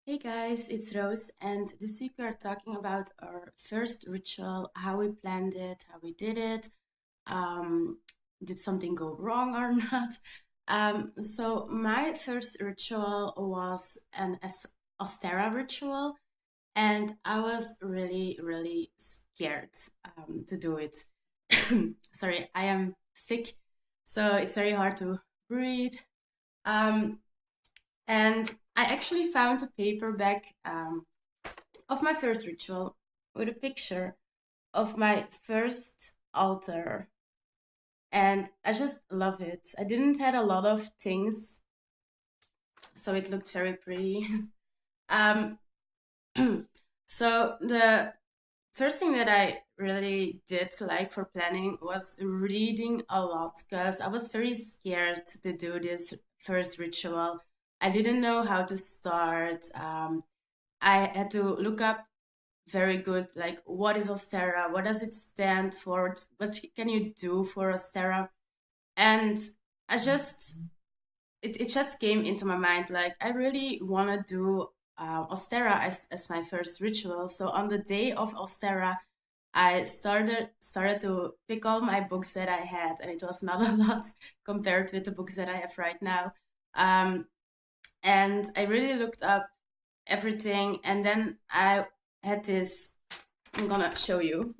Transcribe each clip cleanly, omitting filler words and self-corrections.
Hey guys, it's Rose, and this week we are talking about our first ritual, how we planned it, how we did it, um, did something go wrong or not. So my first ritual was an Ostara ritual, and I was really, really scared to do it. Sorry, I am sick, so it's very hard to breathe. Um, and I actually found a paperback of my first ritual with a picture of my first altar. And I just love it. I didn't had a lot of things, so it looked very pretty. um, so the first thing that I really did like for planning was reading a lot because I was very scared to do this first ritual. I didn't know how to start. I had to look up very good, like what is Ostara? What does it stand for? What can you do for Ostara? And I just it just came into my mind like I really want to do Ostara as my first ritual. So on the day of Ostara, I started to pick all my books that I had, and it was not a lot compared with the books that I have right now. Um, and I really looked up everything, and then I had this. I'm gonna show you.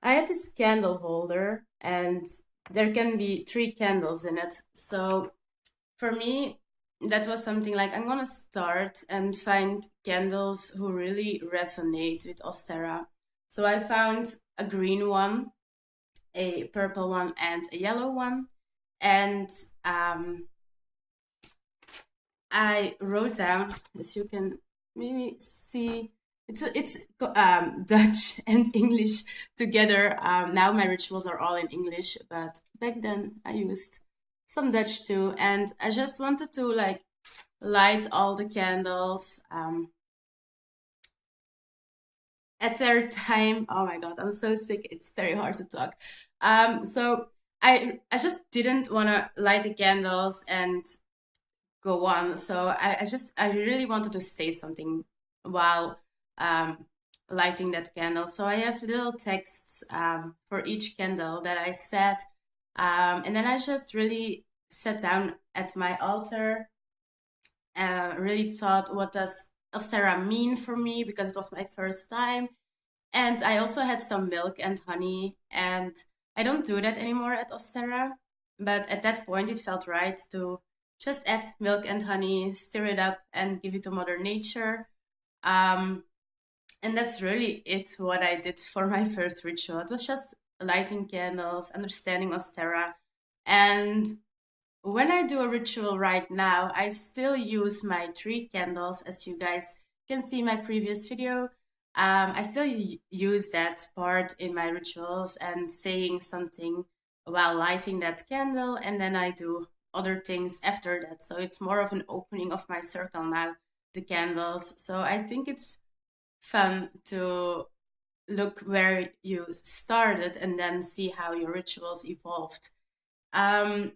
I had this candle holder, and there can be three candles in it. So for me, that was something like I'm gonna start and find candles who really resonate with Ostara. So I found a green one, a purple one, and a yellow one. And I wrote down, as you can maybe see, it's Dutch and English together. Now my rituals are all in English, but back then I used some Dutch too, and I just wanted to like light all the candles at their time. Oh my god, I'm so sick. It's very hard to talk. So I just didn't want to light the candles and go on. So I really wanted to say something while um, lighting that candle. So I have little texts for each candle that I set, and then I just really sat down at my altar. Really thought, what does Sarah mean for me, because it was my first time, and I also had some milk and honey, and I don't do that anymore at Ostara, but at that point it felt right to just add milk and honey, stir it up, and give it to Mother Nature. Um, and that's really it, what I did for my first ritual. It was just lighting candles, understanding Ostara. And when I do a ritual right now, I still use my three candles, as you guys can see in my previous video. I still use that part in my rituals and saying something while lighting that candle, and then I do other things after that. So it's more of an opening of my circle now, the candles. So I think it's fun to look where you started and then see how your rituals evolved. Um,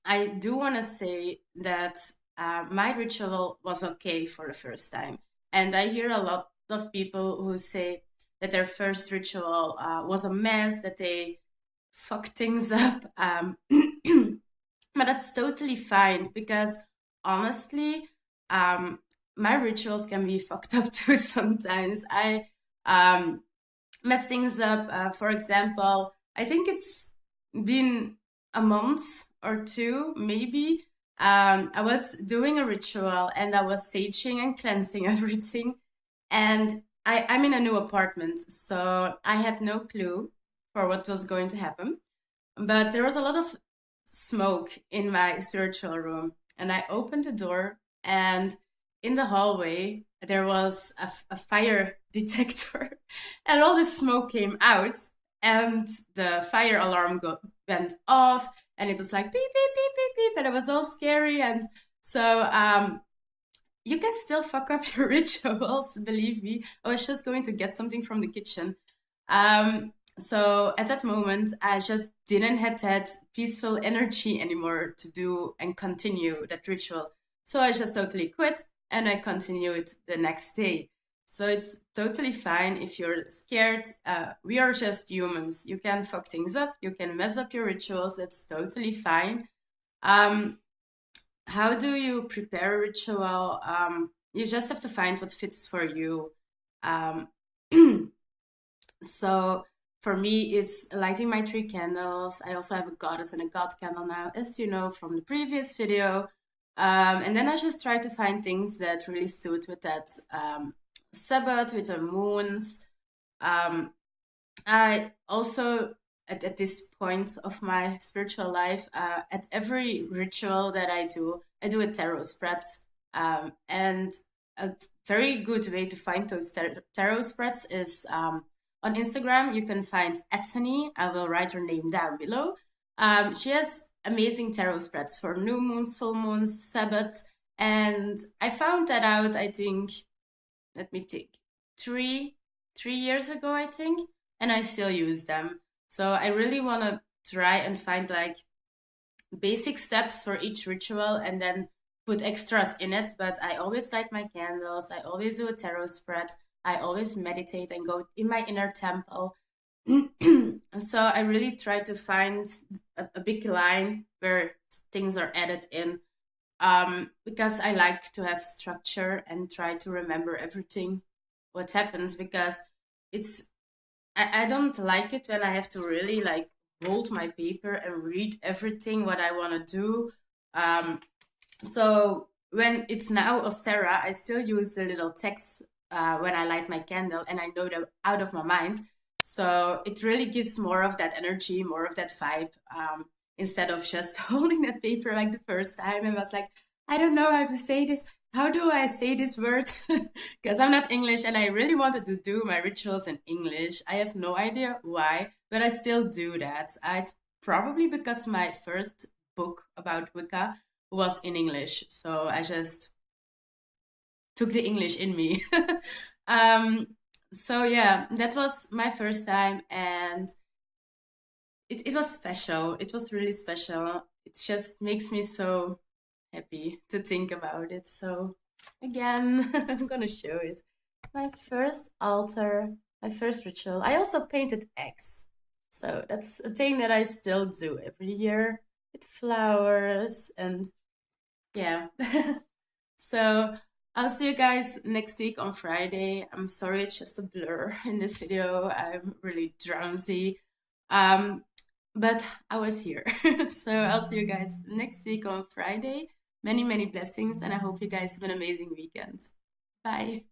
I do want to say that my ritual was okay for the first time. And I hear a lot of people who say that their first ritual was a mess, that they fucked things up. But that's totally fine because honestly, my rituals can be fucked up too sometimes. I um, mess things up. For example, I think it's been a month or two, maybe. I was doing a ritual and I was saging and cleansing everything. And I'm in a new apartment, so I had no clue for what was going to happen. But there was a lot of smoke in my spiritual room. And I opened the door, and in the hallway, there was a fire detector, and all the smoke came out, and the fire alarm went off, and it was like beep, beep, beep, beep, beep, and it was all scary. And so, you can still fuck up your rituals, believe me. I was just going to get something from the kitchen. So at that moment, I just didn't have that peaceful energy anymore to do and continue that ritual. So I just totally quit. and I continue it the next day. So it's totally fine if you're scared. We are just humans. You can fuck things up. You can mess up your rituals. It's totally fine. Um, how do you prepare a ritual? You just have to find what fits for you. Um, so for me, it's lighting my 3 candles. I also have a goddess and a god candle now, as you know from the previous video. And then I just try to find things that really suit with that Sabbath, with the moons. Um, I also, at this point of my spiritual life, at every ritual that I do a tarot spread. And a very good way to find those tarot spreads is on Instagram. You can find Ethany. I will write her name down below. She has amazing tarot spreads for new moons, full moons, Sabbath. And I found that out, I think, let me think, three years ago, I think, and I still use them. So I really want to try and find like basic steps for each ritual and then put extras in it. But I always light my candles. I always do a tarot spread. I always meditate and go in my inner temple. So I really try to find a big line where things are added in, because I like to have structure and try to remember everything what happens, because it's I don't like it when I have to really like hold my paper and read everything what I want to do. Um, so when it's now Ostara, I still use the little text when I light my candle, and I know them out of my mind. So it really gives more of that energy, more of that vibe, instead of just holding that paper like the first time and was like, I don't know how to say this. How do I say this word? Because I'm not English and I really wanted to do my rituals in English. I have no idea why, but I still do that. It's probably because my first book about Wicca was in English. So I just took the English in me. um, so yeah, that was my first time, and it was special. It was really special. It just makes me so happy to think about it. So again, I'm gonna show it. My first altar, my first ritual. I also painted eggs. So that's a thing that I still do every year with flowers and yeah. So I'll see you guys next week on Friday. I'm sorry it's just a blur in this video. I'm really drowsy. Um, but I was here. So I'll see you guys next week on Friday. Many, many blessings, and I hope you guys have an amazing weekend. Bye.